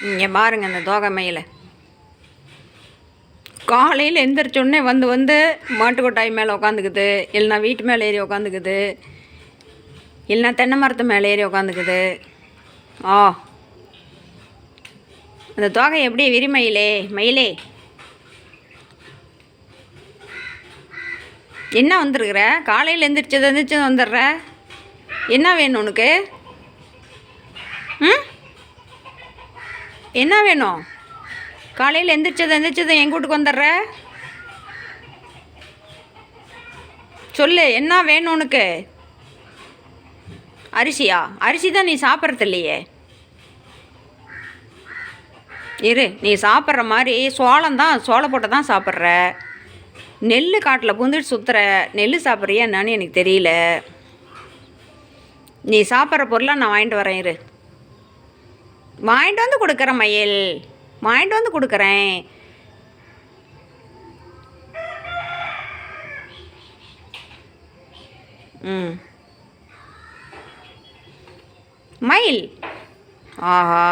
இங்கே பாருங்க இந்த தோகை மயிலை காலையில் எந்திரிச்சோடனே வந்து மாட்டுக்கொட்டாய் மேலே உட்காந்துக்குது, இல்லைனா வீட்டு மேலே ஏறி உட்காந்துக்குது, இல்லைனா தென்னை மரத்து மேலே ஏறி உட்காந்துக்குது. அந்த தோகை எப்படி விரிமயிலே மயிலே என்ன வந்துருக்குற? காலையில் எந்திரிச்சு வந்துடுற. என்ன வேணும் உனக்கு? என்ன வேணும்? காலையில் எந்திரிச்சது என் வீட்டுக்கு வந்துடுற. சொல்லு, என்ன வேணும் உனக்கு? அரிசியா? அரிசி தான் நீ சாப்பிட்றது இல்லையே. இரு, நீ சாப்பிட்ற மாதிரி சோளப்போட்டை தான் சாப்பிட்ற. நெல் காட்டில் பூந்துட்டு சுற்றுற. நெல் சாப்பிட்றியா என்னன்னு எனக்கு தெரியல. நீ சாப்பிட்ற பொருளாக நான் வாங்கிட்டு வரேன். இரு, வாங்கிட்டு வந்து கொடுக்குறேன் மயில், வாங்கிட்டு வந்து கொடுக்குறேன். மயில், ஆஹா,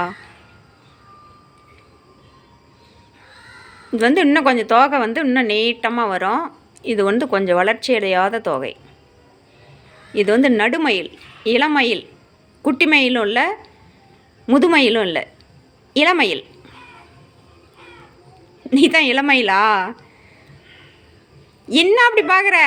இது இன்னும் கொஞ்சம் தோகை இன்னும் நீட்டமாக வரும். இது கொஞ்சம் வளர்ச்சி அடையாத தோகை. இது நடுமயில், இளமயில், குட்டி மயிலும் இல்லை, முதுமயிலும் இல்லை, இளமயில். நீ தான் இளமயிலா? என்ன அப்படி பார்க்குற?